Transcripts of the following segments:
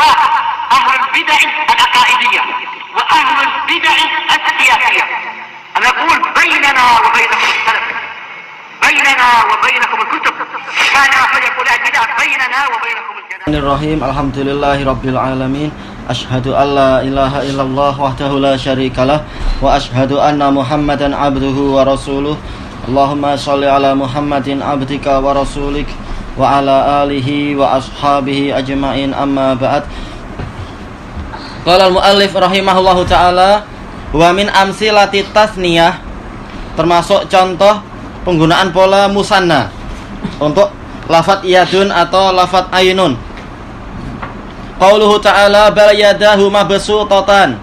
الأهواء، أهل البدع العقائدية وأهل البدع السياسية. أنا أقول بيننا وبينكم السلف، بيننا وبينكم الكتب، كان فريق البدع بيننا وبينكم الجنة. Bismillahirrahmanirrahim. Alhamdulillahirabbil alamin. Asyhadu an la ilaha illallah wahdahu la syarikalah wa asyhadu anna Muhammadan abduhu wa rasuluh. Allahumma shalli ala Muhammadin abdika wa rasulik wa ala alihi wa ashabihi ajma'in, amma ba'd. Qala al-muallif rahimahullahu ta'ala, wa min amsilati tasniyah, termasuk contoh penggunaan pola musanna untuk lafadz yadun atau lafadz ainun. Qauluhu ta'ala bal yadahu mabsutatan,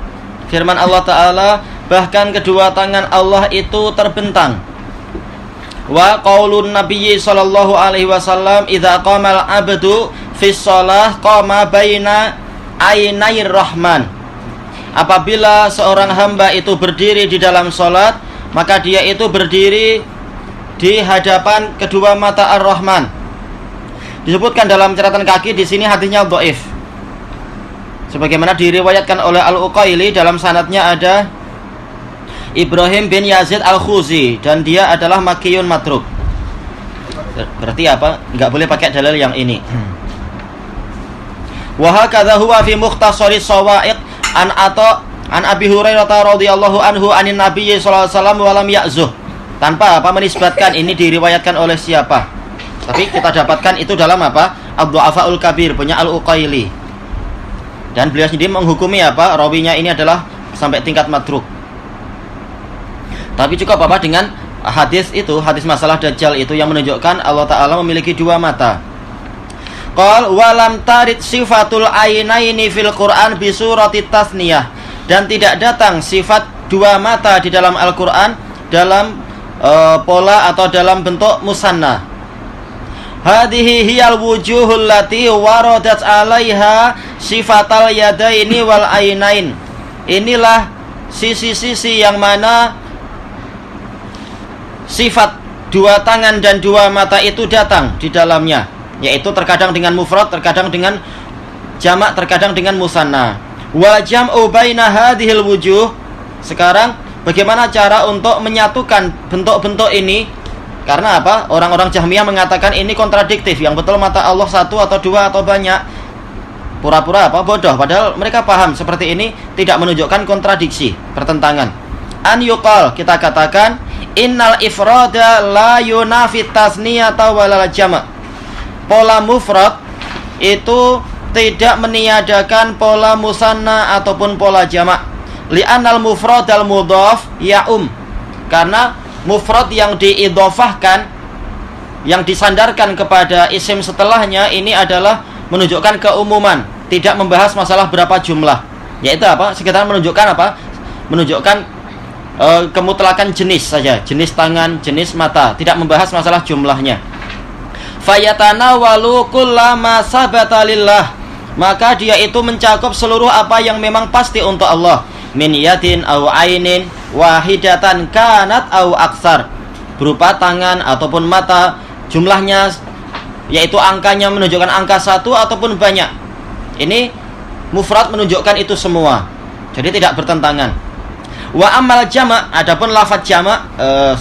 firman Allah ta'ala, bahkan kedua tangan Allah itu terbentang. Wa qaulun nabiyyi sallallahu alaihi wasallam idza qamal abdu fis shalah qama baina ainair rahman, apabila seorang hamba itu berdiri di dalam salat, maka dia itu berdiri di hadapan kedua mata Ar-Rahman. Disebutkan dalam catatan kaki di sini hadisnya dhaif, sebagaimana diriwayatkan oleh Al-Uqaili. Dalam sanadnya ada Ibrahim bin Yazid Al-Khuzi dan dia adalah makiyun matruk. Berarti apa? Enggak boleh pakai dalil yang ini. Wa hakadha huwa fi mukhtasari shawa'iq an Abi Hurairah radhiyallahu anhu anin Nabi sallallahu alaihi wasallam wa lam ya'zuh. Tanpa menisbatkan ini diriwayatkan oleh siapa. Tapi kita dapatkan itu dalam Ad-Du'afaul Kabir punya Al-Uqaili. Dan beliau sendiri menghukumi rawinya ini adalah sampai tingkat matruk. Tapi cukup dengan hadis itu, hadis masalah Dajjal itu yang menunjukkan Allah Ta'ala memiliki dua mata. Qal walam tarid sifatul ainaini fil Qur'an bi surati tasniyah, dan tidak datang sifat dua mata di dalam Al-Qur'an dalam pola atau dalam bentuk musanna. Hadhihi hiyal wujuhul lati waradat 'alaiha sifatal yadaini wal ainain. Inilah sisi-sisi yang mana sifat dua tangan dan dua mata itu datang di dalamnya, yaitu terkadang dengan mufrad, terkadang dengan jamak, terkadang dengan musanna. Wal jam'u baina hadhil wujuh. Sekarang bagaimana cara untuk menyatukan bentuk-bentuk ini? Karena orang-orang Jahmiyah mengatakan ini kontradiktif. Yang betul mata Allah satu atau dua atau banyak. Pura-pura bodoh, padahal mereka paham seperti ini tidak menunjukkan kontradiksi, pertentangan. An yuqal, kita katakan, innal ifrada la yunafi tasniyata walal jama'. Pola mufrad itu tidak meniadakan pola musanna ataupun pola jamak. Li'annal mufradal mudhaf ya'um, karena mufrad yang diidhofahkan, yang disandarkan kepada isim setelahnya, ini adalah menunjukkan keumuman, tidak membahas masalah berapa jumlah. Yaitu sekitar menunjukkan menunjukkan kemutlakan jenis saja, jenis tangan, jenis mata, tidak membahas masalah jumlahnya. Fayatanawalu kullama sabata lillah, maka dia itu mencakup seluruh apa yang memang pasti untuk Allah. Min yadin au ainin wahidatan kanat au aksar, berupa tangan ataupun mata, jumlahnya yaitu angkanya menunjukkan angka satu ataupun banyak. Ini mufrad menunjukkan itu semua, jadi tidak bertentangan. Wa amal jama', adapun lafaz jama',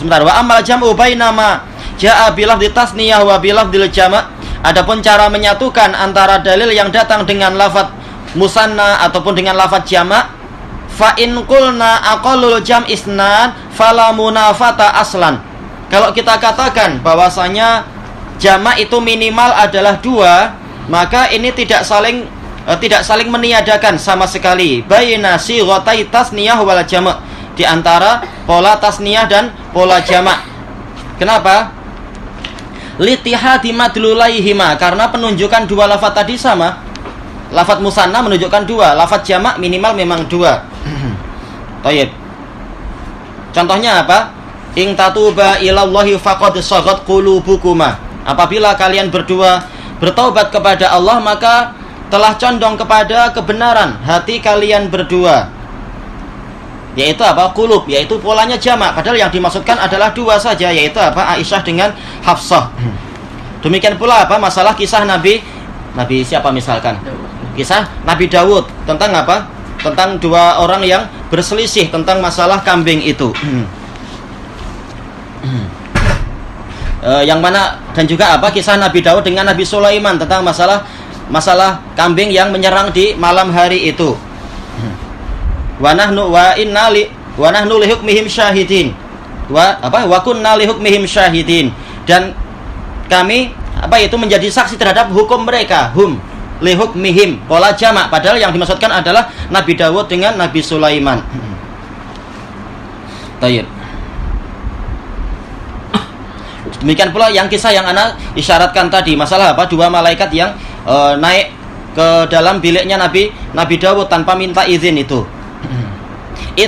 wa amal jam'u bainama ja'a bilafdzi tasniyah wa bilafdzil jama', adapun cara menyatukan antara dalil yang datang dengan lafaz musanna ataupun dengan lafaz jama', fa in qulna aqallul jam' isnan fala munafata aslan. Kalau kita katakan bahwasanya jama' itu minimal adalah dua, maka ini tidak saling meniadakan sama sekali baina sighatai tasniyah wal jama', di antara pola tasniyah dan pola jama'. Kenapa? Litihadi madlulaihima, karena penunjukan dua lafaz tadi sama. Lafaz musanna menunjukkan dua, lafaz jama' minimal memang dua. Tayyib. Contohnya In tatuba ilallahi faqad saghat qulubukuma. Apabila kalian berdua bertaubat kepada Allah, maka telah condong kepada kebenaran hati kalian berdua. Yaitu qulub, yaitu polanya jamak, padahal yang dimaksudkan adalah dua saja, yaitu Aisyah dengan Hafsah. Demikian pula masalah kisah Nabi siapa misalkan? Kisah Nabi Dawud tentang apa? Tentang dua orang yang berselisih tentang masalah kambing itu. Yang mana dan juga apa? Kisah Nabi Dawud dengan Nabi Sulaiman tentang masalah kambing yang menyerang di malam hari itu. Wa nahnu li hukmihim syahidin. Wa kunna li hukmihim syahidin. Dan kami itu menjadi saksi terhadap hukum mereka. Li hukmihim, pola jamak, padahal yang dimaksudkan adalah Nabi Dawud dengan Nabi Sulaiman. Tayyib. Demikian pula yang kisah yang ana isyaratkan tadi, masalah apa? Dua malaikat yang naik ke dalam biliknya Nabi Dawud tanpa minta izin itu.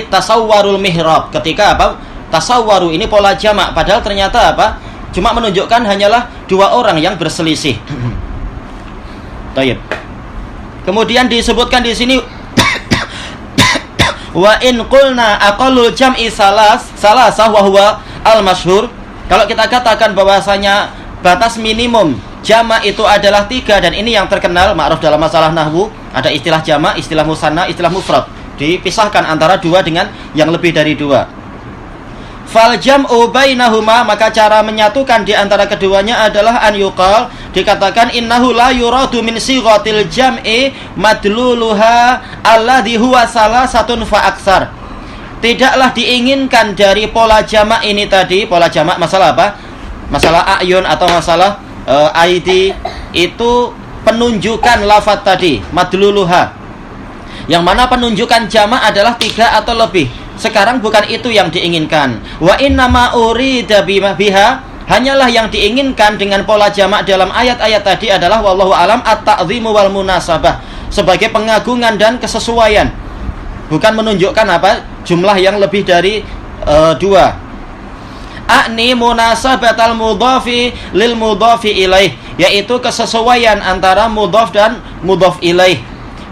Tasawwarul mihrab, ketika apa? Tasawwaru ini pola jamak, padahal ternyata apa? Cuma menunjukkan hanyalah dua orang yang berselisih. Tayyib. Kemudian disebutkan di sini wa in qulna aqallul jam'i salasah wa huwa al-masyhur. Kalau kita katakan bahwasanya batas minimum jamak itu adalah 3, dan ini yang terkenal ma'ruf dalam masalah nahwu, ada istilah jamak, istilah musanna, istilah mufrad. Dipisahkan antara dua dengan yang lebih dari dua. Fal jam'u bainahuma, maka cara menyatukan di antara keduanya adalah an yuqal, dikatakan innahu la yuradu min sighatil jam'i madluluha alladhi huwa salasatun fa aksar. Tidaklah diinginkan dari pola jamak ini tadi, pola jamak masalah apa? Masalah ayun atau masalah aidi, itu penunjukan lafaz tadi, madluluha. Yang mana penunjukan jamak adalah 3 atau lebih. Sekarang bukan itu yang diinginkan. Wa innama urida biha, hanyalah yang diinginkan dengan pola jamak dalam ayat-ayat tadi adalah wallahu alam at-ta'zimu wal munasabah, sebagai pengagungan dan kesesuaian. Bukan menunjukkan apa? Jumlah yang lebih dari 2. Akni munasabatal mudhafi lil mudhafi ilaih, yaitu kesesuaian antara mudhaf dan mudhaf ilaih.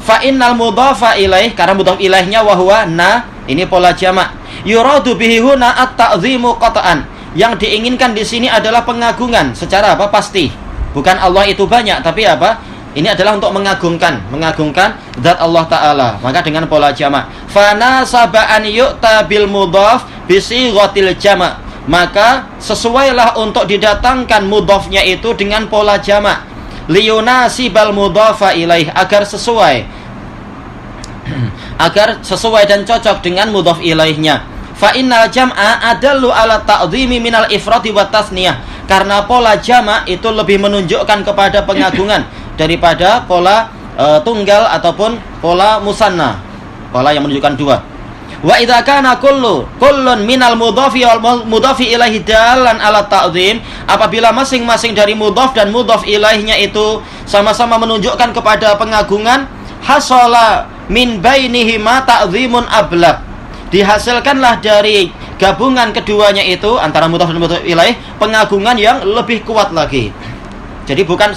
Fa innal mudhafa ilaih, karena mudhaf ilaihnya wahwa na, ini pola jamak. Yuradu bihi huna at-ta'zimu qata'an, yang diinginkan di sini adalah pengagungan secara apa? Pasti. Bukan Allah itu banyak, tapi apa? Ini adalah untuk mengagungkan zat Allah Ta'ala. Maka dengan pola jamak. Fanasaba an yu'ta bil mudhaf bi sighatil jamak, maka sesuailah untuk didatangkan mudhafnya itu dengan pola jamak. Liyunasibal mudhafa ilaih, agar sesuai dan cocok dengan mudhaf ilaihnya. Fa innal jam'a adallu ala ta'zimi minal ifradi wa tasniyah, karena pola jamak itu lebih menunjukkan kepada pengagungan daripada pola tunggal ataupun pola musanna, pola yang menunjukkan 2. Wa idza kana kullun minal mudhafi wal mudhafi ilaihi dalan ala ta'zim, apabila masing-masing dari mudhaf dan mudhaf ilaihnya itu sama-sama menunjukkan kepada pengagungan, hasala min bainihima ta'zimun ablaq, dihasilkanlah dari gabungan keduanya itu antara mudhaf dan mudhaf ilaih pengagungan yang lebih kuat lagi. Jadi bukan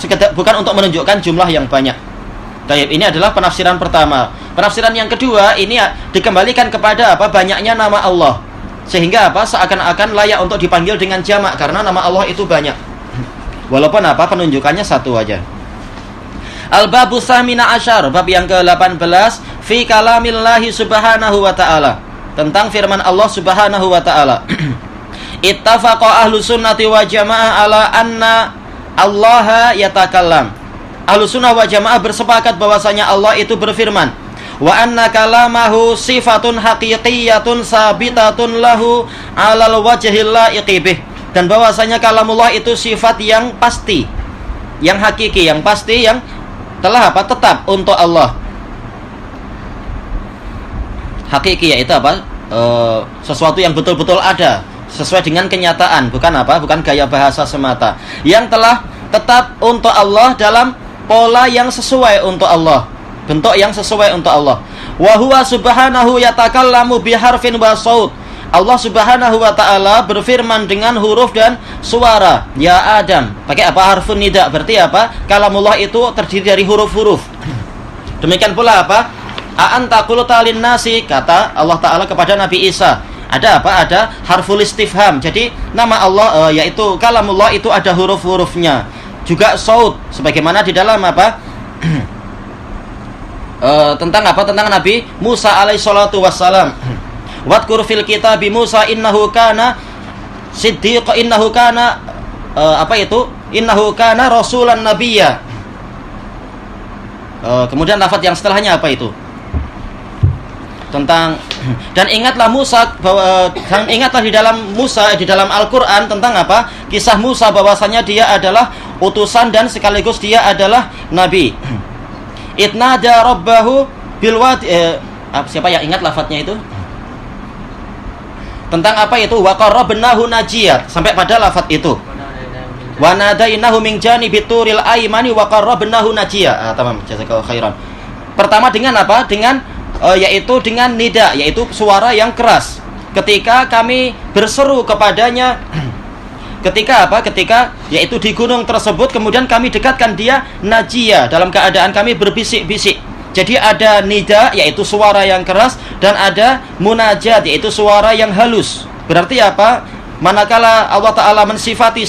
untuk menunjukkan jumlah yang banyak. Tayyib, ini adalah penafsiran pertama. Penafsiran yang kedua ini dikembalikan kepada apa? Banyaknya nama Allah, sehingga apa? Seakan-akan layak untuk dipanggil dengan jamak karena nama Allah itu banyak. Walaupun apa? Penunjukannya satu aja. Al-babu samina asyar, bab yang ke-18, fi kalamillahi subhanahu wa ta'ala, tentang firman Allah subhanahu wa ta'ala. Ittafaqa ahlu sunnati wa jamaah ala anna Allaha yatakallam. Ahlussunnah wa jamaah bersepakat bahwasanya Allah itu berfirman. Wa anna kalamahu sifatun haqiqiyatun sabitatun lahu alal wajhil laiqi bih. Dan bahwasanya kalamullah itu sifat yang pasti, yang hakiki, yang pasti, yang telah apa? Tetap untuk Allah. Hakiki yaitu apa? Sesuatu yang betul-betul ada, sesuai dengan kenyataan, bukan apa? Bukan gaya bahasa semata. Yang telah tetap untuk Allah dalam pola yang sesuai untuk Allah, bentuk yang sesuai untuk Allah. Wa huwa subhanahu yatakallamu biharfin wa saut. Allah subhanahu wa ta'ala berfirman dengan huruf dan suara. Ya Adam, pakai apa? Harfun nida, berarti apa? Kalamullah itu terdiri dari huruf-huruf. Demikian pula apa? A'anta qulta lin-nasi, kata Allah Ta'ala kepada Nabi Isa. Ada apa? Ada harful istifham. Jadi nama Allah yaitu kalamullah itu ada huruf-hurufnya. Juga saut, sebagaimana di dalam apa? Di dalam surat Al-Baqarah ayat 129. tentang apa? Tentang Nabi Musa alaihissalatu wassalam. Wadkur fil kitabi Musa innahu kana siddiq, innahu kana innahu kana rasulan nabiyya. Kemudian lafaz yang setelahnya apa itu? Tentang dan ingatlah Musa bahwa ingatlah di dalam Al-Qur'an tentang apa? Kisah Musa bahwasanya dia adalah utusan dan sekaligus dia adalah nabi. Itnada rabbahu bil wadi, siapa yang ingat lafadznya itu? Tentang apa itu? Wa qarrabnahu najiyat, sampai pada lafadz itu. Wa nadainahu min janibit turil aimani wa qarrabnahu najiyat. Tamam, jazakallahu khairan. Pertama dengan apa? Dengan yaitu dengan nida, yaitu suara yang keras. Ketika kami berseru kepadanya ketika apa? Ketika yaitu di gunung tersebut, kemudian kami dekatkan dia najiyah, dalam keadaan kami berbisik-bisik. Jadi ada nida, yaitu suara yang keras, dan ada munajat, yaitu suara yang halus. Berarti apa? Manakala Allah Ta'ala mensifati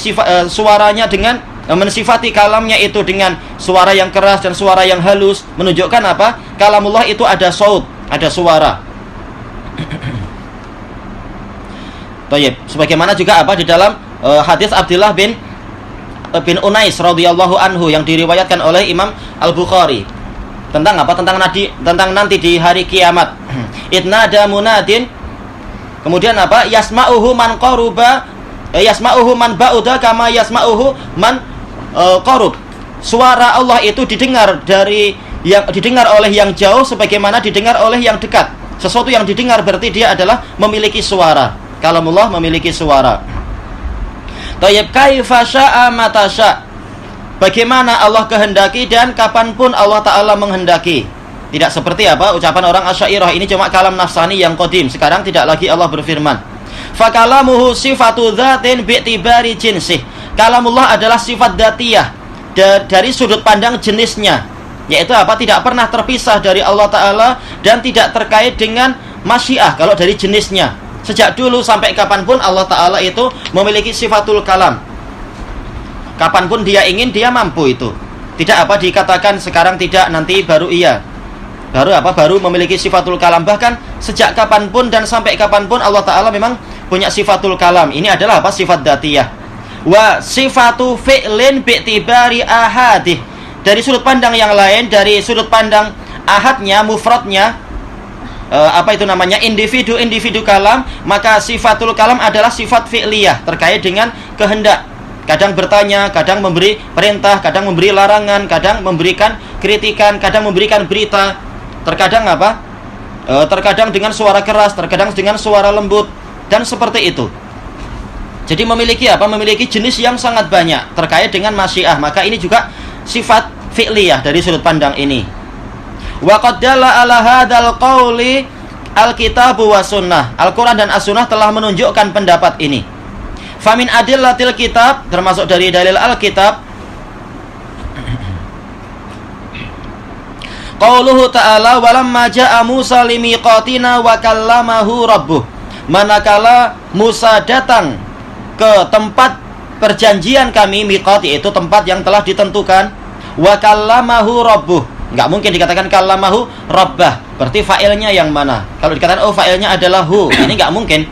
suaranya dengan mensifati kalamnya itu dengan suara yang keras dan suara yang halus, menunjukkan apa? Kalamullah itu ada saut, ada suara. Baik, sebagaimana juga apa di dalam hadis Abdullah bin Unais radhiyallahu anhu yang diriwayatkan oleh Imam Al-Bukhari tentang apa? Tentang nanti di hari kiamat. Idnada munadin, kemudian apa? Yasma'uhu man qaruba, yasma'uhu man ba'uda kama yasma'uhu man qarub. Suara Allah itu didengar oleh yang jauh sebagaimana didengar oleh yang dekat. Sesuatu yang didengar berarti dia adalah memiliki suara. Kalamullah memiliki suara. Tayyib kaifa sya'a mata sya'. Bagaimana Allah kehendaki dan kapanpun Allah Ta'ala menghendaki. Tidak seperti apa ucapan orang Asy'ariyah, ini cuma kalam nafsani yang qadim. Sekarang tidak lagi Allah berfirman. Fakalamuhu sifatu dzatin bi'tibari jinsih. Kalamullah adalah sifat dzatiyah dari sudut pandang jenisnya, yaitu apa? Tidak pernah terpisah dari Allah Ta'ala dan tidak terkait dengan masyiah kalau dari jenisnya. Sejak dulu sampai kapanpun Allah Ta'ala itu memiliki sifatul kalam. Kapanpun dia ingin, dia mampu itu. Tidak apa dikatakan sekarang tidak, nanti baru iya. Baru memiliki sifatul kalam. Bahkan sejak kapanpun dan sampai kapanpun Allah Ta'ala memang punya sifatul kalam. Ini adalah apa? Sifat dzatiyah. Wa sifatu fi'lin bi'tibari ahadih. Dari sudut pandang yang lain, dari sudut pandang ahadnya, mufradnya, individu kalam, maka sifatul kalam adalah sifat fi'liyah terkait dengan kehendak. Kadang bertanya, kadang memberi perintah, kadang memberi larangan, kadang memberikan kritikan, kadang memberikan berita. Terkadang apa? Terkadang dengan suara keras, terkadang dengan suara lembut, dan seperti itu. Jadi memiliki apa? Memiliki jenis yang sangat banyak terkait dengan masyiah. Maka ini juga sifat fi'liyah dari sudut pandang ini. Wa qad dalla ala hadzal qauli al-kitabu was sunnah. Al-Qur'an dan As-Sunnah telah menunjukkan pendapat ini. Famin adillatil kitab, termasuk dari dalil Alkitab, qauluhu ta'ala walamma ja'a Musa limiqatina wa kallamahu rabbuh. Manakala Musa datang ke tempat perjanjian kami, miqat yaitu tempat yang telah ditentukan, wa kallamahu rabbuh. Enggak mungkin dikatakan kallamahu rabbah. Berarti fa'ilnya yang mana? Kalau dikatakan fa'ilnya adalah hu, ini enggak mungkin.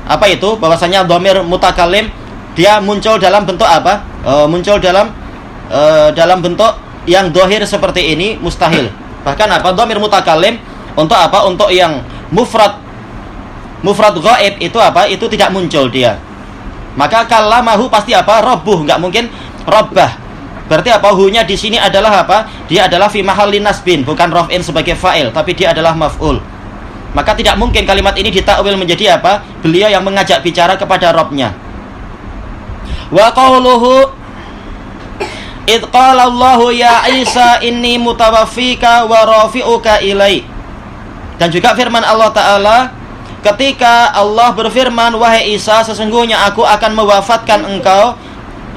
Apa itu? Bahwasanya dhamir mutakallim dia muncul dalam bentuk apa? Muncul dalam bentuk yang dhahir seperti ini mustahil. Bahkan apa? Dhamir mutakallim untuk apa? Untuk yang mufrad ghaib itu apa? Itu tidak muncul dia. Maka kallamahu pasti apa? Rabbuh, enggak mungkin rabbah. Berarti apa? Hu-nya di sini adalah apa? Dia adalah fi mahallin nasbin, bukan raf'in sebagai fa'il, tapi dia adalah maf'ul. Maka tidak mungkin kalimat ini ditakwil menjadi apa? Beliau yang mengajak bicara kepada Rabb-nya. Wa qauluhu id qala Allahu ya Isa inni mutawaffika wa rafi'uka ilai. Dan juga firman Allah Ta'ala ketika Allah berfirman, wahai Isa, sesungguhnya aku akan mewafatkan engkau.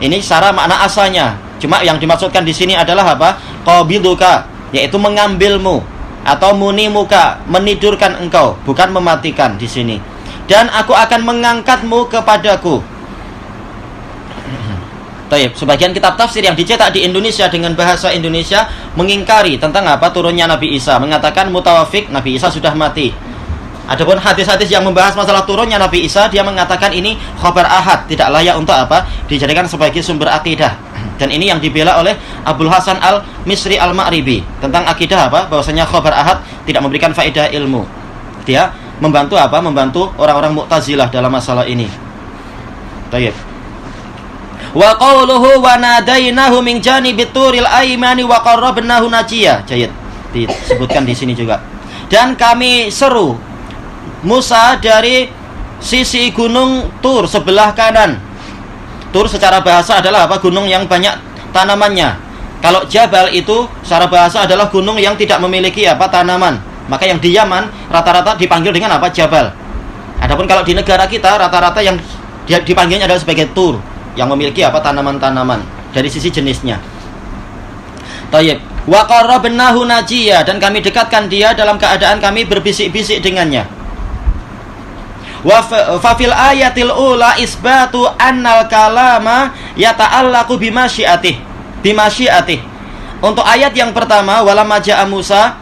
Ini secara makna asalnya. Cuma yang dimaksudkan di sini adalah apa? Qabiduka, yaitu mengambilmu, atau munimuka, menidurkan engkau, bukan mematikan di sini. Dan aku akan mengangkatmu kepadaku. Taib. Sebagian kitab tafsir yang dicetak di Indonesia dengan bahasa Indonesia mengingkari tentang apa turunnya Nabi Isa, mengatakan mutawafik, Nabi Isa sudah mati. Adapun hadis-hadis yang membahas masalah turunnya Nabi Isa, dia mengatakan ini khabar ahad, tidak layak untuk apa? Dijadikan sebagai sumber akidah. Dan ini yang dibela oleh Abdul Hasan Al-Misri Al-Ma'ribi tentang akidah apa? Bahwasanya khabar ahad tidak memberikan faedah ilmu. Dia membantu apa? Membantu orang-orang Mu'tazilah dalam masalah ini. Taib. Wa qawluhu wa nadainahu min janibit turil aimani wa qarrabnahu najiya. Jayid. Disebutkan di sini juga. Dan kami seru Musa dari sisi gunung Tur sebelah kanan. Tur secara bahasa adalah apa? Gunung yang banyak tanamannya. Kalau Jabal itu secara bahasa adalah gunung yang tidak memiliki apa? Tanaman. Maka yang di Yaman rata-rata dipanggil dengan apa? Jabal. Adapun kalau di negara kita rata-rata yang dipanggilnya adalah sebagai Tur, yang memiliki apa? Tanaman-tanaman dari sisi jenisnya. Tayyib. Wa qarrabnahu najiya, dan kami dekatkan dia dalam keadaan kami berbisik-bisik dengannya. Wa fa fil ayatil ula isbatu annal kalama yata'allaqu bimasyiatih. Untuk ayat yang pertama walamma ja'a Musa,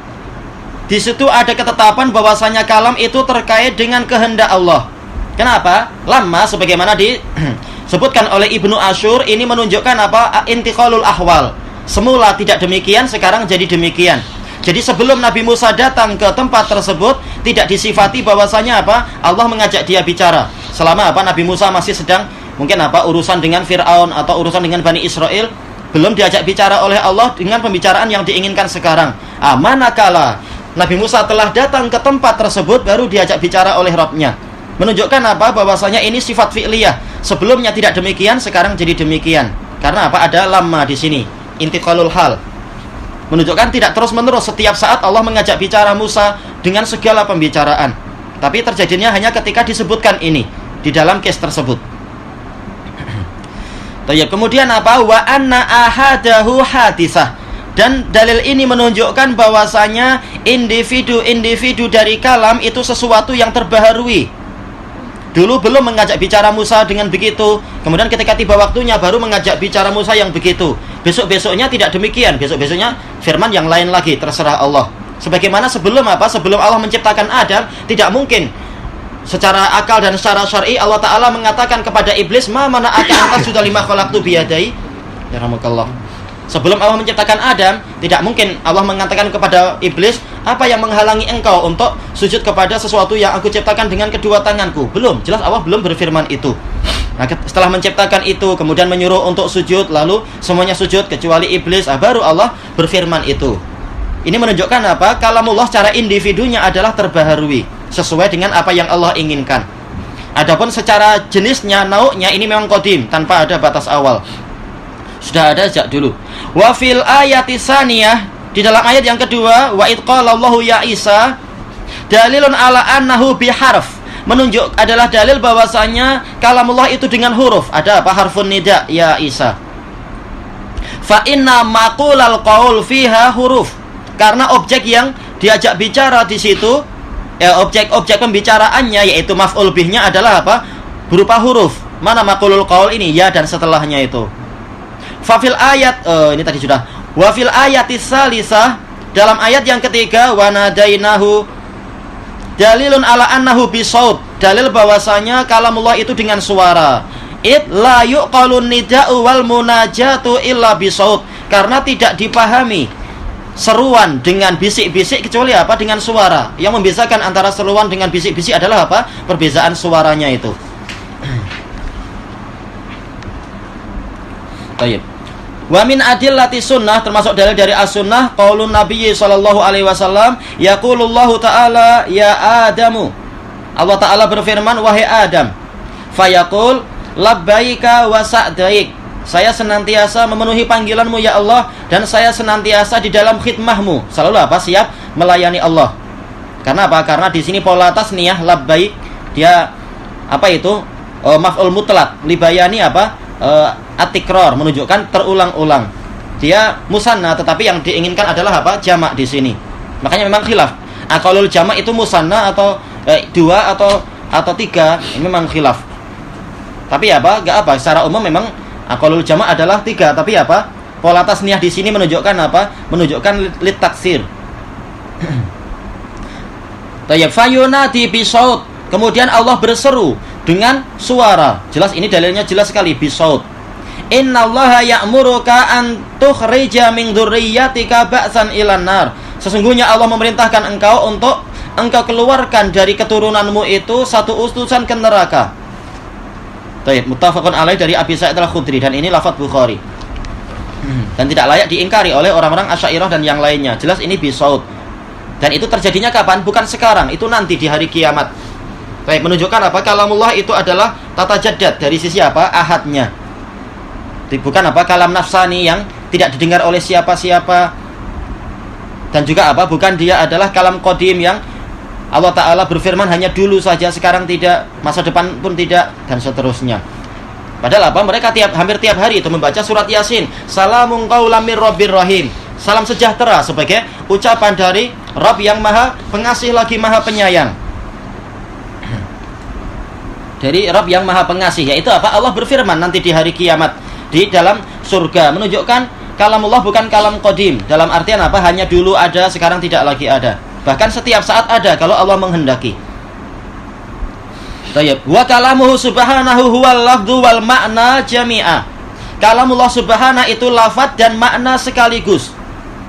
di situ ada ketetapan bahwasanya kalam itu terkait dengan kehendak Allah. Kenapa? Lama sebagaimana disebutkan oleh Ibnu Asyur, ini menunjukkan apa? Intiqalul ahwal. Semula tidak demikian, sekarang jadi demikian. Jadi sebelum Nabi Musa datang ke tempat tersebut, tidak disifati bahwasanya apa? Allah mengajak dia bicara. Selama apa? Nabi Musa masih sedang mungkin apa? Urusan dengan Fir'aun atau urusan dengan Bani Israel, belum diajak bicara oleh Allah dengan pembicaraan yang diinginkan sekarang. Manakala Nabi Musa telah datang ke tempat tersebut, baru diajak bicara oleh Rabb-nya. Menunjukkan apa? Bahwasanya ini sifat fi'liyah. Sebelumnya tidak demikian, sekarang jadi demikian. Karena apa? Ada lamma di sini. Intiqalul hal. Menunjukkan tidak terus-menerus setiap saat Allah mengajak bicara Musa dengan segala pembicaraan. Tapi terjadinya hanya ketika disebutkan ini di dalam case tersebut. Kemudian apa? Wa anna ahadahu hadisah. Dan dalil ini menunjukkan bahwasanya individu-individu dari kalam itu sesuatu yang terbaharui. Dulu belum mengajak bicara Musa dengan begitu, kemudian ketika tiba waktunya baru mengajak bicara Musa yang begitu. Besok-besoknya tidak demikian, besok-besoknya firman yang lain lagi, terserah Allah. Sebagaimana sebelum apa? Sebelum Allah menciptakan Adam, tidak mungkin secara akal dan secara syar'i Allah Ta'ala mengatakan kepada iblis, ma mana'aka anta sudah lima khalaqtu biyadai. Ya rahmukallah. Sebelum Allah menciptakan Adam, tidak mungkin Allah mengatakan kepada iblis, apa yang menghalangi engkau untuk sujud kepada sesuatu yang aku ciptakan dengan kedua tanganku? Belum, jelas Allah belum berfirman itu. Nah, setelah menciptakan itu, kemudian menyuruh untuk sujud, lalu semuanya sujud kecuali iblis, baru Allah berfirman itu. Ini menunjukkan apa? Kalamullah secara individunya adalah terbaharui, sesuai dengan apa yang Allah inginkan. Adapun secara jenisnya, nau'nya, ini memang qadim, tanpa ada batas awal. Sudah ada sejak dulu. Wa fil ayati saniyah, di dalam ayat yang kedua, wa id qala Allahu ya Isa, dalilun ala annahu biharf, menunjuk adalah dalil bahwasanya kalamullah itu dengan huruf. Ada apa? Harfun nida, ya Isa. Fa inna maqulal qaul fiha huruf, karena objek yang diajak bicara di situ, objek pembicaraannya yaitu maf'ul bihnya adalah apa? Berupa huruf. Mana maqulul qaul ini? Ya dan setelahnya itu. Fafil ayat, ini tadi sudah. Wa fil ayatis salisah, dalam ayat yang ketiga, wa nadainahu dalilun ala annahu bisaut, dalil bahwasanya kalamullah itu dengan suara. It la yuqalun nida'u wal munajatu illa bisaut, karena tidak dipahami seruan dengan bisik-bisik kecuali apa? Dengan suara. Yang membedakan antara seruan dengan bisik-bisik adalah apa? Perbedaan suaranya itu. Baik. Wa min adillati sunnah, termasuk dalil dari as-sunnah, qaulun Nabi sallallahu alaihi wasallam, yaqulullahu ta'ala ya Adamu. Allah Ta'ala berfirman, wahai Adam. Fayaqul labbaika wa sa'daik. Saya senantiasa memenuhi panggilanmu ya Allah, dan saya senantiasa di dalam khidmahmu. Selalu apa? Siap melayani Allah. Karena apa? Karena di sini pola tasniyah labbaik, dia apa itu? Maf'ul mutlaq, libayani apa? At-tikrar, menunjukkan terulang-ulang. Dia musanna, tetapi yang diinginkan adalah apa? Jamak di sini. Makanya memang khilaf. Aqalul jamak itu musanna atau dua atau tiga, ini memang khilaf. Tapi apa? Enggak apa? Secara umum memang Aqwalul jama' adalah 3, tapi apa? Pola tasniyah di sini menunjukkan apa? Menunjukkan lit taksir. Tayyib fayunati bisaut. Kemudian Allah berseru dengan suara. Jelas ini dalilnya jelas sekali bisaut. Innallaha ya'muruka an tukhrija min dzurriyyatika ba'san ilan nar. Sesungguhnya Allah memerintahkan engkau untuk engkau keluarkan dari keturunanmu itu satu utusan ke neraka. Tayyib, muttafaqun alaih dari Abi Sa'id Al-Khudri, dan ini lafaz Bukhari. Dan tidak layak diingkari oleh orang-orang Asy'ariyah dan yang lainnya. Jelas ini bisaut. Dan itu terjadinya kapan? Bukan sekarang, itu nanti di hari kiamat. Baik, menunjukkan apa? Kalamullah itu adalah tata jaddad dari sisi apa? Ahadnya. Bukan apa? Kalam nafsani yang tidak didengar oleh siapa-siapa. Dan juga apa? Bukan dia adalah kalam qadim yang Allah Ta'ala berfirman hanya dulu saja, sekarang tidak, masa depan pun tidak, dan seterusnya. Padahal apa? Mereka hampir tiap hari itu membaca surat Yasin. Salamun qaulam mir rabbir rahim. Salam sejahtera sebagai ucapan dari Rabb yang maha pengasih lagi maha penyayang. Dari Rabb yang maha pengasih, yaitu apa? Allah berfirman nanti di hari kiamat di dalam surga, menunjukkan kalamullah bukan kalam qadim. Dalam artian apa? Hanya dulu ada, sekarang tidak lagi ada. Bahkan setiap saat ada kalau Allah menghendaki. Tayyib. Wa kalamuhu subhanahu huwal lafdhu wal ma'na jami'a. Kalamullah subhanahu itu lafaz dan makna sekaligus.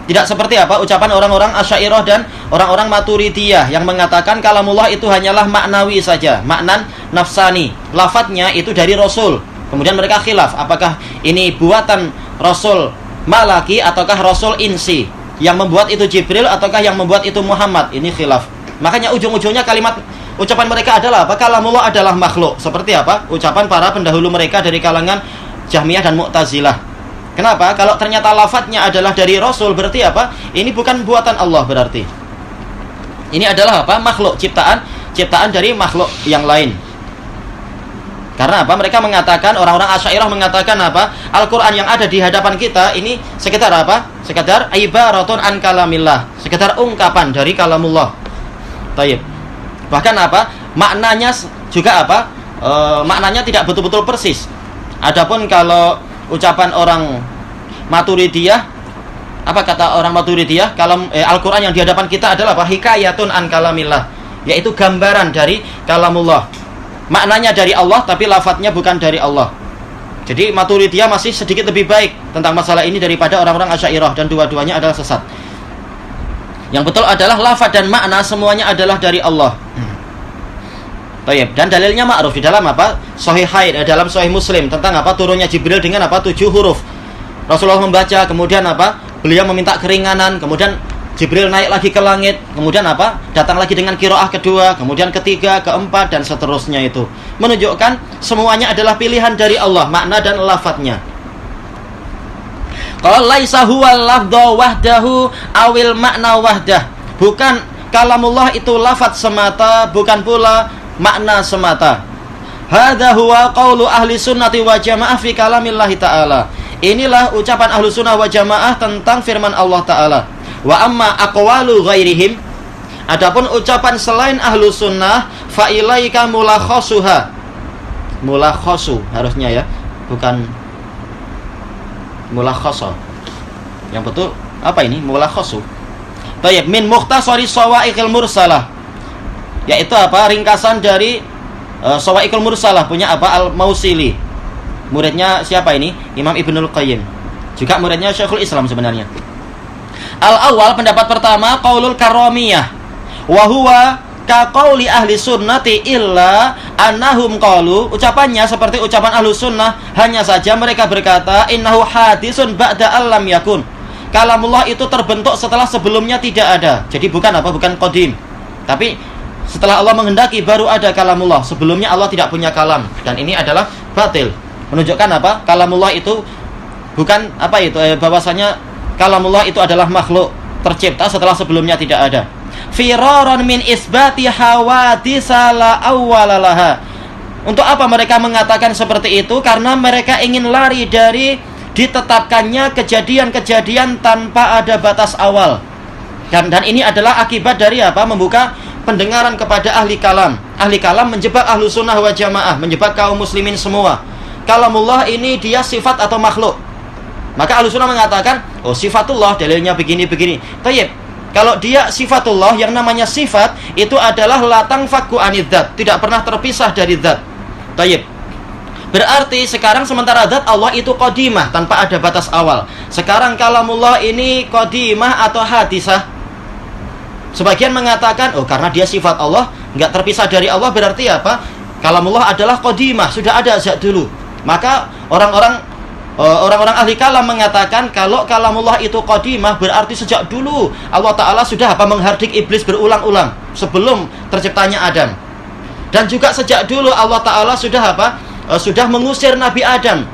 Tidak seperti apa ucapan orang-orang Asy'ariyah dan orang-orang Maturidiyah yang mengatakan kalamullah itu hanyalah maknawi saja, maknan nafsani. Lafadznya itu dari Rasul. Kemudian mereka khilaf, apakah ini buatan Rasul Malaki ataukah Rasul Insi? Yang membuat itu Jibril ataukah yang membuat itu Muhammad? Ini khilaf. Makanya ujung-ujungnya kalimat ucapan mereka adalah apa? Kalamullah adalah makhluk. Seperti apa? Ucapan para pendahulu mereka dari kalangan Jahmiyah dan Mu'tazilah. Kenapa? Kalau ternyata lafadznya adalah dari Rasul, berarti apa? Ini bukan buatan Allah berarti. Ini adalah apa? Makhluk, ciptaan dari makhluk yang lain. Karena apa? Mereka mengatakan, orang-orang Asy'ariyah mengatakan apa? Al-Quran yang ada di hadapan kita ini sekedar apa? Sekedar ibaratun an kalamillah, sekedar ungkapan dari kalamullah. Tayyib. Bahkan apa? Maknanya juga apa? Maknanya tidak betul-betul persis. Adapun kalau ucapan orang Maturidiyah, apa kata orang Maturidiyah? Al-Quran yang di hadapan kita adalah apa? Hikayatun an kalamillah, yaitu gambaran dari kalamullah. Maknanya dari Allah, tapi lafadznya bukan dari Allah. Jadi Maturidiyah masih sedikit lebih baik tentang masalah ini daripada orang-orang Asy'ariyah, dan dua-duanya adalah sesat. Yang betul adalah lafadz dan makna semuanya adalah dari Allah. Tayyib. Dan dalilnya ma'ruf di dalam apa? Sahihain, dalam Sahih Muslim tentang apa? Turunnya Jibril dengan apa? 7 huruf. Rasulullah membaca, kemudian apa? Beliau meminta keringanan, kemudian Jibril naik lagi ke langit, kemudian apa? Datang lagi dengan qiraah kedua, kemudian ketiga, keempat, dan seterusnya itu. Menunjukkan semuanya adalah pilihan dari Allah, makna dan lafadznya. Qala laisa huwal lafdhu wahdahu awil makna wahdah. Bukan kalamullah itu lafadz semata, bukan pula makna semata. Hadza huwa qaulu ahli sunnati wa jamaah fi kalamillahi ta'ala. Inilah ucapan ahlu sunnah wa jamaah tentang firman Allah Ta'ala. Wa amma aqwalu ghairihim, adapun ucapan selain ahlu sunnah, fa ilaika mulakhasuha. Mulakhasu harusnya ya, bukan mulakhasa. Yang betul apa ini? Mulakhasu. Baik, min mukhtasari shawaiqil mursalah, yaitu apa? Ringkasan dari Shawaiqul Mursalah, punya apa? Al-Mausili. Muridnya siapa ini? Imam Ibnul Qayyim. Juga muridnya Syekhul Islam sebenarnya. Al-awwal, pendapat pertama, qaulul karamiyah. Wa huwa ka qauli ahli sunnati illa annahum qalu. Ucapannya seperti ucapan ahlu sunnah, hanya saja mereka berkata innahu hadisun ba'da allam yakun. Kalamullah itu terbentuk setelah sebelumnya tidak ada. Jadi bukan apa? Bukan qadim. Tapi setelah Allah menghendaki baru ada kalamullah. Sebelumnya Allah tidak punya kalam, dan ini adalah batil. Menunjukkan apa? Kalamullah itu bukan apa itu? Bahwasanya kalamullah itu adalah makhluk tercipta setelah sebelumnya tidak ada. Firaran min isbati hawaditsa la awwalalaha. Untuk apa mereka mengatakan seperti itu? Karena mereka ingin lari dari ditetapkannya kejadian-kejadian tanpa ada batas awal. Dan ini adalah akibat dari apa? Membuka pendengaran kepada ahli kalam. Ahli kalam menjebak ahlu sunnah wa jamaah, menjebak kaum muslimin semua. kalamullah ini dia sifat atau makhluk. Maka Ahlussunnah mengatakan, oh sifatullah dalilnya begini-begini. Tayyib, kalau dia sifatullah, yang namanya sifat itu adalah latang fakku anidzat, tidak pernah terpisah dari zat. Tayyib, berarti sekarang sementara zat Allah itu qadimah, tanpa ada batas awal. Sekarang kalamullah ini qadimah atau hadisah. Sebagian mengatakan, oh karena dia sifat Allah, nggak terpisah dari Allah, berarti apa? Kalamullah adalah qadimah, sudah ada zat dulu. Maka orang-orang ahli kalam mengatakan kalau kalamullah itu qadimah, berarti sejak dulu Allah Ta'ala sudah menghardik iblis berulang-ulang sebelum terciptanya Adam. Dan juga sejak dulu Allah Ta'ala sudah sudah mengusir Nabi Adam,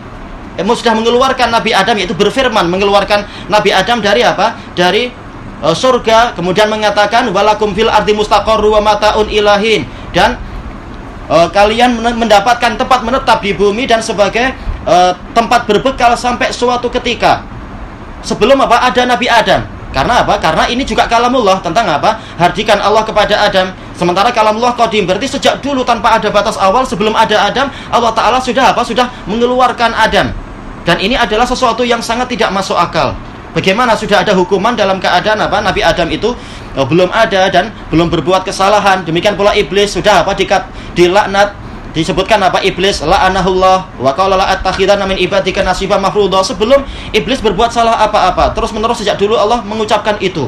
sudah mengeluarkan Nabi Adam, yaitu berfirman mengeluarkan Nabi Adam dari dari surga, kemudian mengatakan walakum fil ardi mustaqarru wa mataun ilahin, dan kalian mendapatkan tempat menetap di bumi dan sebagai tempat berbekal sampai suatu ketika. Sebelum ada Nabi Adam. Karena Karena ini juga kalamullah, tentang hardikan Allah kepada Adam. Sementara kalamullah qadim, berarti sejak dulu tanpa ada batas awal, sebelum ada Adam, Allah Ta'ala sudah sudah mengeluarkan Adam. Dan ini adalah sesuatu yang sangat tidak masuk akal. Bagaimana sudah ada hukuman dalam keadaan Nabi Adam itu belum ada dan belum berbuat kesalahan. Demikian pula iblis sudah dilaknat, disebutkan iblis la'anahullah wa qala la attakhidana min ibadika nasiban mafruḍa. Sebelum iblis berbuat salah apa-apa, terus-menerus sejak dulu Allah mengucapkan itu.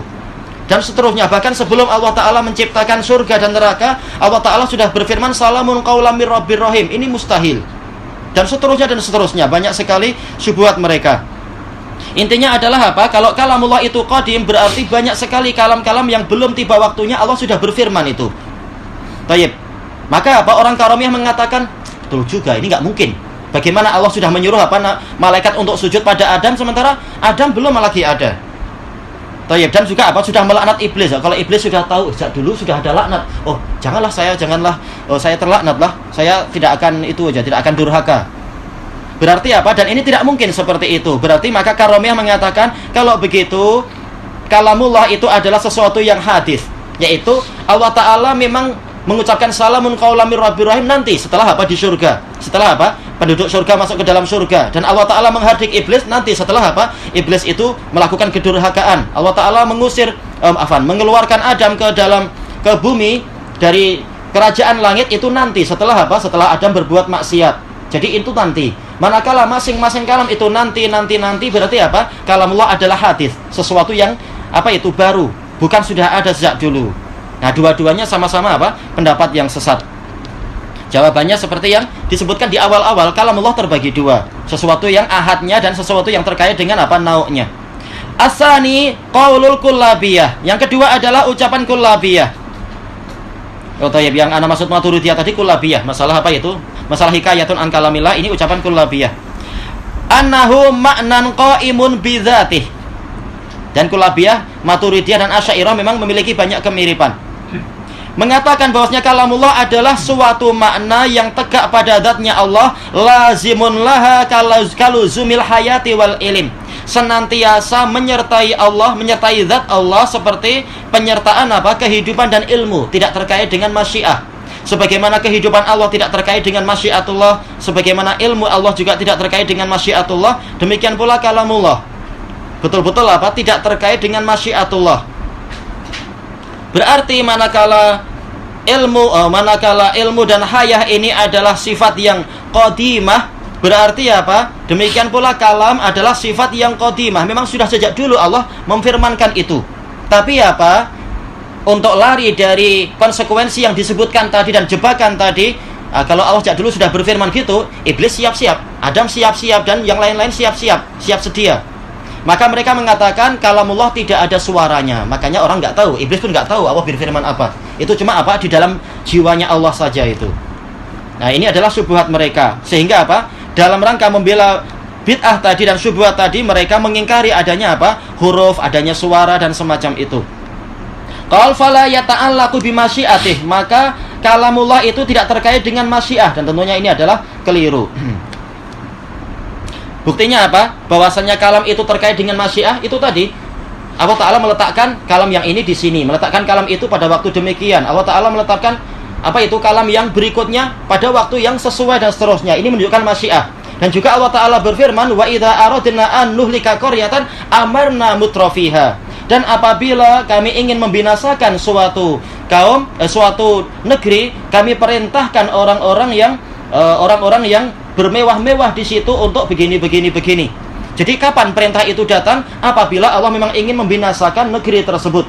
Dan seterusnya, bahkan sebelum Allah Ta'ala menciptakan surga dan neraka, Allah Ta'ala sudah berfirman salamun qaulam mir rabbir rahim. Ini mustahil. Dan seterusnya, banyak sekali syubhat mereka. Intinya adalah kalau kalamullah itu qadim, berarti banyak sekali kalam-kalam yang belum tiba waktunya Allah sudah berfirman itu. Tayyib. Maka orang karomiyah mengatakan, betul juga, ini nggak mungkin. Bagaimana Allah sudah menyuruh malaikat untuk sujud pada Adam, sementara Adam belum lagi ada. Tayyib. Dan juga sudah melaknat iblis. Kalau iblis sudah tahu, sejak dulu sudah ada laknat. Oh, janganlah saya terlaknatlah. Saya tidak akan tidak akan durhaka. Berarti Dan ini tidak mungkin seperti itu. Berarti maka karomiyah mengatakan, kalau begitu kalamullah itu adalah sesuatu yang hadis, yaitu Allah Ta'ala memang mengucapkan salamun qaulam mir rabbir rahim nanti setelah di surga. Setelah penduduk surga masuk ke dalam surga, dan Allah Ta'ala menghardik iblis nanti setelah iblis itu melakukan kedurhakaan. Allah Ta'ala mengusir mengeluarkan Adam ke bumi dari kerajaan langit itu nanti setelah Adam berbuat maksiat. Jadi itu nanti. Manakala masing-masing kalam itu nanti, berarti kalamullah adalah hadis, sesuatu yang baru, bukan sudah ada sejak dulu. Nah, dua-duanya sama-sama pendapat yang sesat. Jawabannya seperti yang disebutkan di awal-awal, kalamullah terbagi dua, sesuatu yang ahadnya dan sesuatu yang terkait dengan nau'nya. Asani qaulul kullabiyah. Yang kedua adalah ucapan kullabiyah. Oh, tayyib, yang ana maksud Maturidiyah tadi kullabiyah. Masalah itu? Masalah hikayatun an kalamillah, ini ucapan kullabiyah. Annahu ma'nan qaimun bidzatih. Dan kullabiyah, Maturidiyah dan Asy'ariyah memang memiliki banyak kemiripan. Mengatakan bahwasanya kalamullah adalah suatu makna yang tegak pada zatnya Allah, lazimun laha kaluzumil hayati wal ilim. Senantiasa menyertai Allah, menyertai zat Allah seperti penyertaan kehidupan dan ilmu, tidak terkait dengan masyiah. Sebagaimana kehidupan Allah tidak terkait dengan masyiatullah, sebagaimana ilmu Allah juga tidak terkait dengan masyiatullah, demikian pula kalamullah betul-betul tidak terkait dengan masyiatullah. Berarti manakala ilmu dan hayah ini adalah sifat yang qadimah, berarti demikian pula kalam adalah sifat yang qadimah. Memang sudah sejak dulu Allah memfirmankan itu. Tapi untuk lari dari konsekuensi yang disebutkan tadi dan jebakan tadi, kalau Allah sejak dulu sudah berfirman gitu, iblis siap-siap, Adam siap-siap, dan yang lain-lain siap-siap, siap sedia. Maka mereka mengatakan kalamullah tidak ada suaranya. Makanya orang nggak tahu, iblis pun nggak tahu Allah berfirman apa. Itu cuma di dalam jiwanya Allah saja itu. Nah, ini adalah syubhat mereka. Sehingga dalam rangka membela bid'ah tadi dan syubhat tadi, mereka mengingkari adanya huruf, adanya suara dan semacam itu. Qal fala yata'allaqu bimasyiatih, maka kalamullah itu tidak terkait dengan masyiah, dan tentunya ini adalah keliru. Buktinya bahwasanya kalam itu terkait dengan masyiah itu tadi. Allah Ta'ala meletakkan kalam yang ini di sini, meletakkan kalam itu pada waktu demikian. Allah Ta'ala meletakkan kalam yang berikutnya pada waktu yang sesuai dan seterusnya. Ini menunjukkan masyiah. Dan juga Allah Ta'ala berfirman, wa idza aradna an nuhlika qaryatan amarna mutrafiha. Dan apabila kami ingin membinasakan suatu kaum, suatu negeri, kami perintahkan orang-orang yang bermewah-mewah di situ untuk begini. Jadi kapan perintah itu datang? Apabila Allah memang ingin membinasakan negeri tersebut.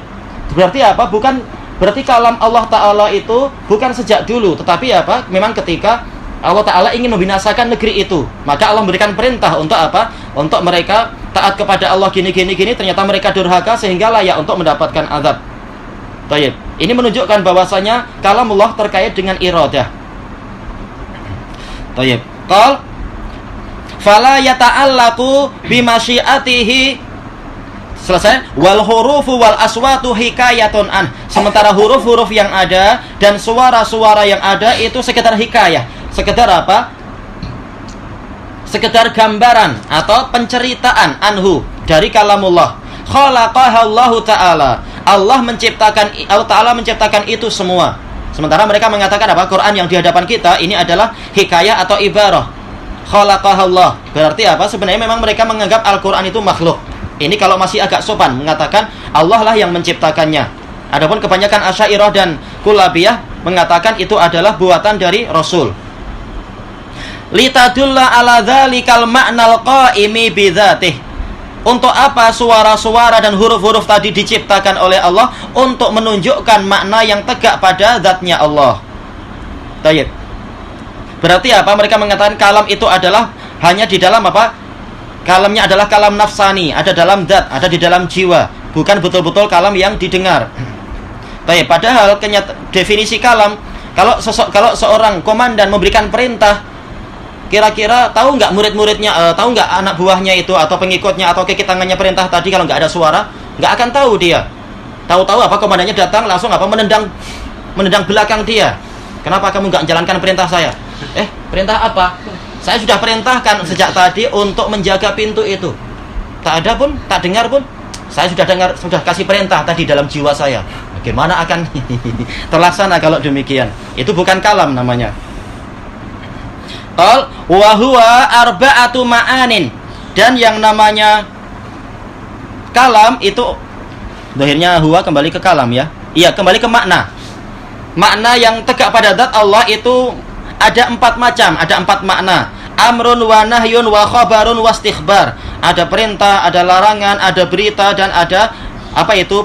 Berarti apa? Berarti kalam Allah Ta'ala itu bukan sejak dulu, tetapi apa? Memang ketika Allah Ta'ala ingin membinasakan negeri itu, maka Allah memberikan perintah untuk apa? Untuk mereka taat kepada Allah gini. Ternyata mereka durhaka sehingga layak untuk mendapatkan azab. Baik. Ini menunjukkan bahwasanya kalamullah terkait dengan iradah. Baik. Qal fala yata'allaqu bimasyiatihi. Selesai. Wal hurufu wal aswatu hikayatun an. Sementara huruf-huruf yang ada dan suara-suara yang ada itu sekedar hikayah. Sekedar apa? Sekedar gambaran atau penceritaan anhu dari kalamullah. Khalaqahallahu ta'ala. Allah Ta'ala menciptakan itu semua. Sementara mereka mengatakan apa? Quran yang di hadapan kita ini adalah hikayah atau ibarah. Khalaqahallah. Berarti apa? Sebenarnya memang mereka menganggap Al-Quran itu makhluk. Ini kalau masih agak sopan mengatakan Allah lah yang menciptakannya. Adapun kebanyakan Asy'ariyah dan Kullabiyah mengatakan itu adalah buatan dari Rasul. Litadulla ala dzalikal ma'nal qa'imi bidzatih. Untuk apa suara-suara dan huruf-huruf tadi diciptakan oleh Allah? Untuk menunjukkan makna yang tegak pada zatnya Allah. Baik. Berarti apa? Mereka mengatakan kalam itu adalah hanya di dalam apa? Kalamnya adalah kalam nafsani, ada dalam zat, ada di dalam jiwa, bukan betul-betul kalam yang didengar. Baik, padahal definisi kalam, kalau seorang komandan memberikan perintah, kira-kira tahu nggak murid-muridnya, tahu nggak anak buahnya itu atau pengikutnya atau kaki tangannya perintah tadi kalau nggak ada suara, nggak akan tahu dia. Tahu-tahu apa komandannya datang langsung apa menendang belakang dia. Kenapa kamu nggak menjalankan perintah saya? Perintah apa? Saya sudah perintahkan sejak tadi untuk menjaga pintu itu. Tak ada pun, tak dengar pun. Saya sudah kasih perintah tadi dalam jiwa saya. Bagaimana akan terlaksana kalau demikian? Itu bukan kalam namanya. Qal wa huwa arba'atu ma'anin. Dan yang namanya kalam itu dohirnya huwa kembali ke kalam ya. Iya, kembali ke makna. Makna yang tegak pada zat Allah itu ada 4 macam, ada 4 makna. Amrun wa nahyun wa khabarun wa istikhbar. Ada perintah, ada larangan, ada berita dan ada apa itu?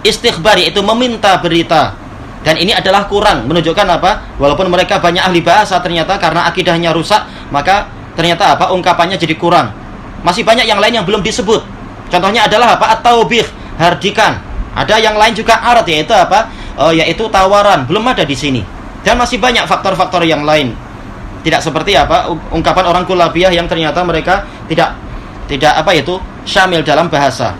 Istikhbar, yaitu meminta berita. Dan ini adalah kurang, menunjukkan apa? Walaupun mereka banyak ahli bahasa, ternyata karena akidahnya rusak, maka ternyata apa? Ungkapannya jadi kurang. Masih banyak yang lain yang belum disebut. Contohnya adalah apa? At-taubih, hardikan. Ada yang lain juga arad, yaitu apa? Yaitu tawaran, belum ada di sini. Dan masih banyak faktor-faktor yang lain. Tidak seperti apa? Ungkapan orang Kullabiyah yang ternyata mereka tidak apa itu? Syamil dalam bahasa.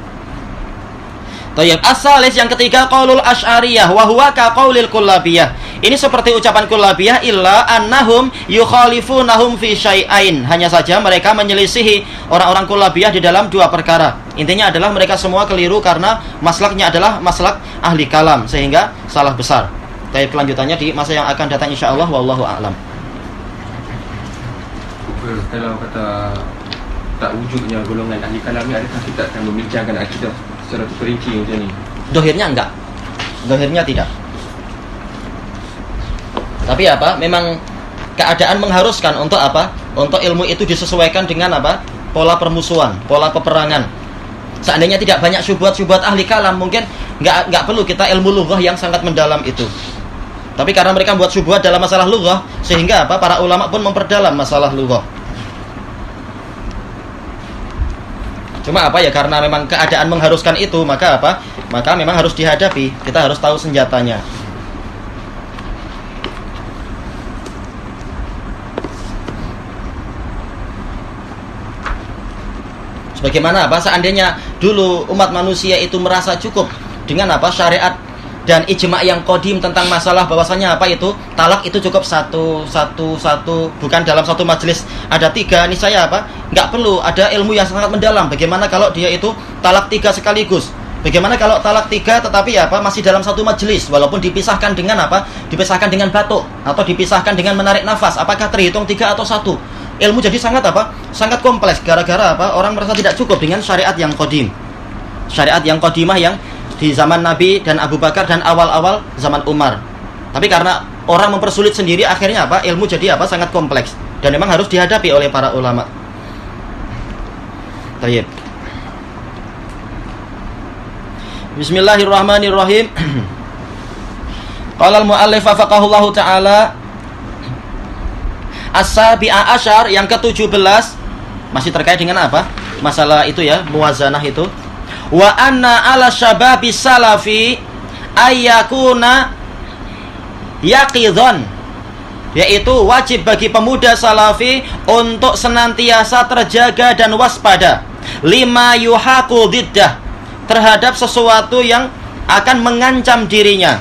Tayyib. As-salis yang ketiga qaulul Asy'ariyah wa huwa ka qaulil Kullabiyah. Ini seperti ucapan Kullabiyah illa annahum yukhalifunahum fi syai'ain. Hanya saja mereka menyelisihi orang-orang Kullabiyah di dalam 2 perkara. Intinya adalah mereka semua keliru karena maslaknya adalah maslak ahli kalam sehingga salah besar. Baik, kelanjutannya di masa yang akan datang insyaallah wallahu a'lam. Kalau kata tak wujudnya golongan ahli kalam ni, adakah kita akan membincangkan akidah secara terperinci macam ni? Dohirnya enggak. Dohirnya tidak. Tapi apa? Memang keadaan mengharuskan untuk apa? Untuk ilmu itu disesuaikan dengan apa? Pola permusuhan, pola peperangan. Seandainya tidak banyak syubhat-syubhat ahli kalam, mungkin enggak perlu kita ilmu lughah yang sangat mendalam itu. Tapi karena mereka buat syubhat dalam masalah lughah, sehingga apa? Para ulama pun memperdalam masalah lughah. Cuma apa ya, karena memang keadaan mengharuskan itu, maka apa? Maka memang harus dihadapi. Kita harus tahu senjatanya. Sebagaimana apa? Seandainya dulu umat manusia itu merasa cukup dengan apa? Syariat dan ijma' yang qadim tentang masalah bahwasanya apa itu? Talak itu cukup satu, bukan dalam satu majelis ada 3. Ini saya apa? Enggak perlu ada ilmu yang sangat mendalam. Bagaimana kalau dia itu talak 3 sekaligus? Bagaimana kalau talak 3 tetapi apa? Masih dalam satu majelis walaupun dipisahkan dengan apa? Dipisahkan dengan batuk atau dipisahkan dengan menarik nafas. Apakah terhitung 3 atau 1? ilmu jadi sangat apa? Sangat kompleks. Gara-gara apa? Orang merasa tidak cukup dengan syariat yang qadim. Syariat yang qadimah yang di zaman Nabi dan Abu Bakar dan awal-awal zaman Umar. Tapi karena orang mempersulit sendiri, akhirnya apa? Ilmu jadi apa? Sangat kompleks dan memang harus dihadapi oleh para ulama. Baik. Bismillahirrahmanirrahim. Qala al-mu'allif faqahullahu ta'ala as-sabi'a asyar, yang ke-17, masih terkait dengan apa? Masalah itu ya, muwazanah itu. Wa anna 'ala syababi salafi ayyakuna yaqidhan, yaitu wajib bagi pemuda salafi untuk senantiasa terjaga dan waspada lima yuhaqu diddah, terhadap sesuatu yang akan mengancam dirinya,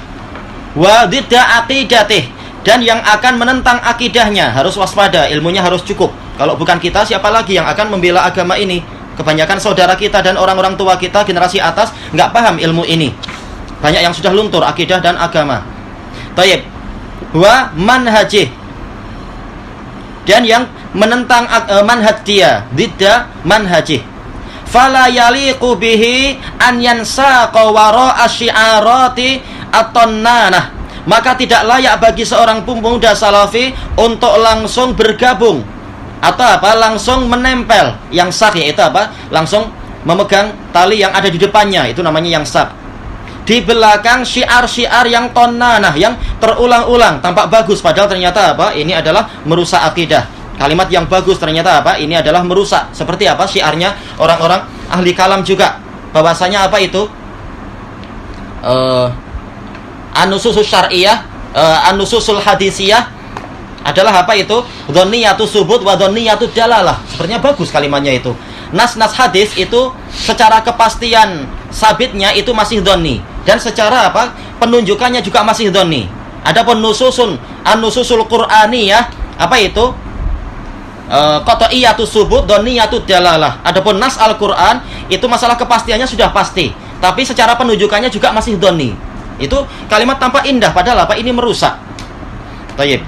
wa didda aqidatih, dan yang akan menentang akidahnya. Harus waspada, ilmunya harus cukup. Kalau bukan kita, siapa lagi yang akan membela agama ini? Kebanyakan saudara kita dan orang-orang tua kita, generasi atas, nggak paham ilmu ini. Banyak yang sudah luntur akidah dan agama. Taib. Wa manhajih, dan yang menentang manhaj dia, didda manhajih. Fala yaliqu bihi an yansaqa wara'a syi'arati at-tannanah, maka tidak layak bagi seorang pemuda salafi untuk langsung bergabung atau apa? Langsung menempel. Yang sak yaitu apa? Langsung memegang tali yang ada di depannya, itu namanya yang sak. Di belakang syiar-syiar yang tonnanah, yang terulang-ulang, tampak bagus padahal ternyata apa? Ini adalah merusak akidah. Kalimat yang bagus ternyata apa? Ini adalah merusak. Seperti apa syiarnya orang-orang ahli kalam juga. Bahwasanya apa itu? An-nususus syar'iyah, an-nususul hadisiyah adalah apa itu? Dhanniyatu subut wa dhanniyatu dalalah. Sepertinya bagus kalimatnya itu. Nas-nas hadis itu secara kepastian sabitnya itu masih dhanni, dan secara apa? Penunjukannya juga masih dhanni. Adapun an-nususul qur'aniyah, apa itu? Qat'iyatu subut, dhanniyatu dalalah. Adapun nas Al-Qur'an itu masalah kepastiannya sudah pasti, tapi secara penunjukannya juga masih dhanni. Itu kalimat tampak indah padahal apa? Ini merusak. Baik.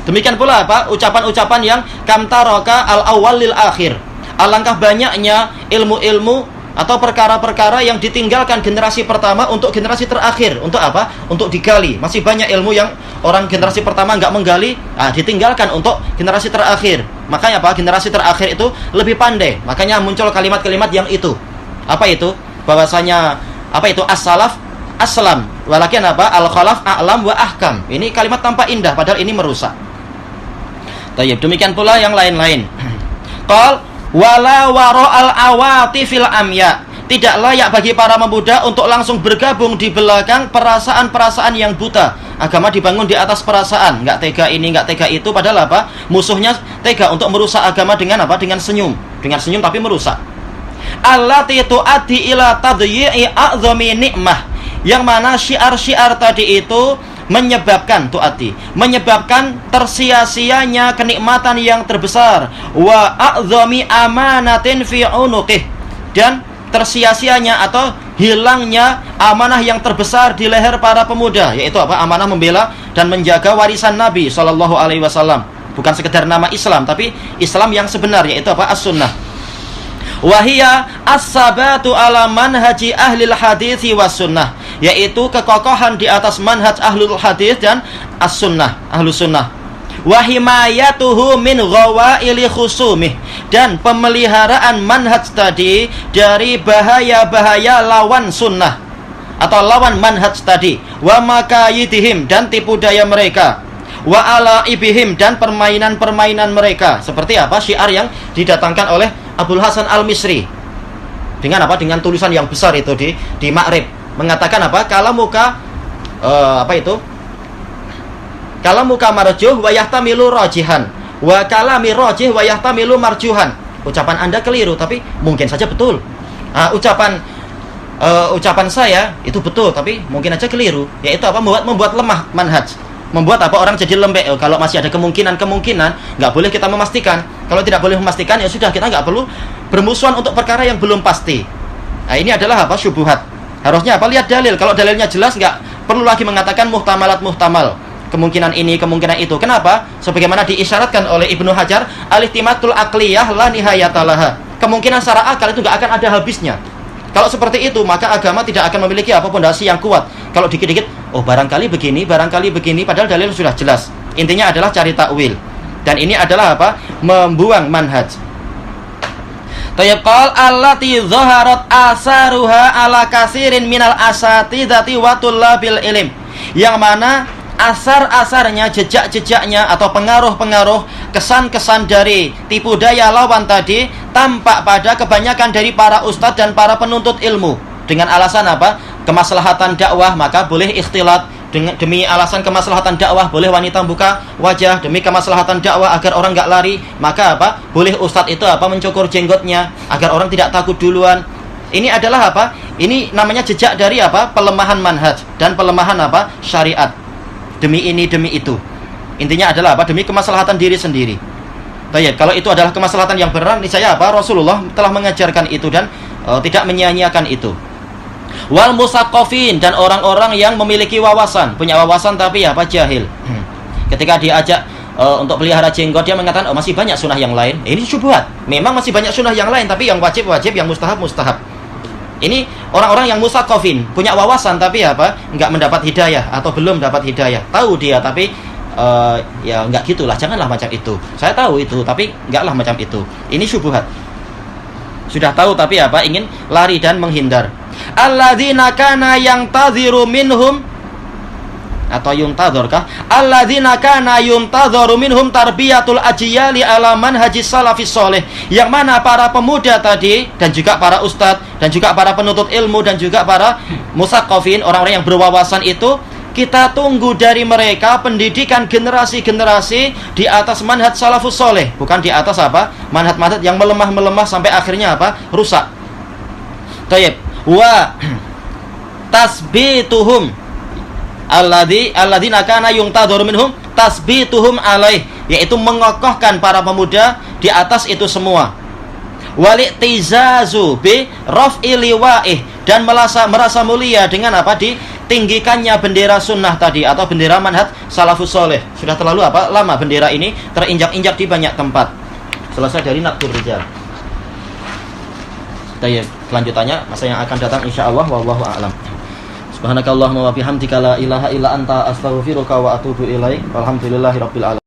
Demikian pula apa? Ucapan-ucapan yang kam taraka al-awwal lil akhir. Alangkah banyaknya ilmu-ilmu atau perkara-perkara yang ditinggalkan generasi pertama untuk generasi terakhir. Untuk apa? Untuk digali. Masih banyak ilmu yang orang generasi pertama enggak menggali, ditinggalkan untuk generasi terakhir. Makanya apa? Generasi terakhir itu lebih pandai. Makanya muncul kalimat-kalimat yang itu. Apa itu? Bahwasanya apa itu? As-salaf aslam, walakin apa? Al-khalaf a'lam wa ahkam. Ini kalimat tampak indah padahal ini merusak. Tayyib. Demikian pula yang lain-lain. Qal wala wara'al awati fil amya, tidak layak bagi para pemuda untuk langsung bergabung di belakang perasaan-perasaan yang buta. Agama dibangun di atas perasaan, enggak tega ini, enggak tega itu, padahal apa? Musuhnya tega untuk merusak agama dengan apa? Dengan senyum. Dengan senyum tapi merusak. Allati tu'addi ila tadyi'i a'zami ni'mah, yang mana syiar-syiar tadi itu menyebabkan tersia-sianya kenikmatan yang terbesar, wa a'zami amanatin fi unuqih, dan tersia-sianya atau hilangnya amanah yang terbesar di leher para pemuda, yaitu apa? Amanah membela dan menjaga warisan Nabi SAW. Bukan sekedar nama Islam, tapi Islam yang sebenar, yaitu apa? As-sunnah. Wahia as-sabatu ala manhaji ahlil hadithi was sunnah, yaitu kekokohan di atas manhaj ahlul hadith dan as-sunnah, ahlus sunnah. Wahimayatuhu min ghawaili khusumih, dan pemeliharaan manhaj tadi dari bahaya-bahaya lawan sunnah atau lawan manhaj tadi. Wa makayidihim, dan tipu daya mereka. Wa alaibihim, dan permainan-permainan mereka. Seperti apa? Syiar yang didatangkan oleh Abdul Hasan Al-Misri dengan apa? Dengan tulisan yang besar itu di Ma'rib, mengatakan apa? Kalamuka apa itu? Kalamuka marjuh wa yahtamilu rajihan, wa kalami rajih wa yahtamilu marjuhan. Ucapan Anda keliru tapi mungkin saja betul. Ucapan saya itu betul tapi mungkin aja keliru. Yaitu apa? Membuat lemah manhaj. Membuat apa? Orang jadi lembek. Kalau masih ada kemungkinan, nggak boleh kita memastikan. Kalau tidak boleh memastikan, ya sudah, kita nggak perlu bermusuhan untuk perkara yang belum pasti. Nah, ini adalah apa? Syubhat. Harusnya apa? Lihat dalil. Kalau dalilnya jelas, nggak perlu lagi mengatakan muhtamalat muhtamal. kemungkinan ini, kemungkinan itu. Kenapa? Sebagaimana diisyaratkan oleh Ibnu Hajar, al-ihtimatul aqliyah la nihayatalaha. Kemungkinan secara akal itu nggak akan ada habisnya. Kalau seperti itu, maka agama tidak akan memiliki pondasi yang kuat. Kalau dikit-dikit, oh barangkali begini, padahal dalil sudah jelas. Intinya adalah cari takwil. Dan ini adalah membuang manhaj. Tayyib qal allati zaharat asaruha ala kasirin minal asatidati wa tullabil ilm. Yang mana asar-asarnya, jejak-jejaknya atau pengaruh-pengaruh, kesan-kesan dari tipu daya lawan tadi tampak pada kebanyakan dari para ustadz dan para penuntut ilmu. Dengan alasan kemaslahatan dakwah, maka boleh ikhtilat. Demi alasan kemaslahatan dakwah, boleh wanita buka wajah. Demi kemaslahatan dakwah agar orang nggak lari, maka boleh ustadz itu mencukur jenggotnya agar orang tidak takut duluan. Ini adalah ini namanya jejak dari pelemahan manhaj dan pelemahan syariat. Demi ini, demi itu. Intinya adalah demi kemaslahatan diri sendiri. Baik, kalau itu adalah kemaslahatan yang benar, niscaya Rasulullah telah mengajarkan itu dan tidak menyia-nyiakan itu. Wal musaqqafin, dan orang-orang yang memiliki wawasan, punya wawasan tapi jahil. Ketika diajak untuk pelihara jenggot, dia mengatakan masih banyak sunnah yang lain. Ini syubhat. Memang masih banyak sunnah yang lain, tapi yang wajib-wajib, yang mustahab-mustahab. Ini orang-orang yang musaqqafin, punya wawasan tapi enggak mendapat hidayah atau belum dapat hidayah. Tahu dia tapi ya enggak gitulah, janganlah macam itu. Saya tahu itu tapi enggaklah macam itu. Ini syubhat. Sudah tahu tapi ingin lari dan menghindar. Alladzina kana yantadhiru minhum, atau yuntadhurkah? Alladzina kana yuntadharu minhum tarbiyatul ajyali ala manhajis salafis sholih. Yang mana para pemuda tadi dan juga para ustadz dan juga para penuntut ilmu dan juga para musaqqafin, orang-orang yang berwawasan itu, kita tunggu dari mereka pendidikan generasi-generasi di atas manhaj salafus sholih, bukan di atas manhaj-manhaj yang melemah-melemah sampai akhirnya rusak. Tayyib. Wa tasbituhum alladzina kana yuntadharu minhum tasbituhum alaih, yaitu mengokohkan para pemuda di atas itu semua. Wali'tizazu bi raf'i liwa'ih, dan merasa mulia dengan ditinggikannya bendera sunnah tadi atau bendera manhaj salafus sholih. Sudah terlalu lama bendera ini terinjak-injak di banyak tempat. Selesai dari naqdur rijal. Baik, kelanjutannya masa yang akan datang insyaallah, wallahu a'lam. Subhanakallahumma wa bihamdika la ilaha illa anta astaghfiruka wa atubu ilaik. Walhamdulillahirabbil alamin.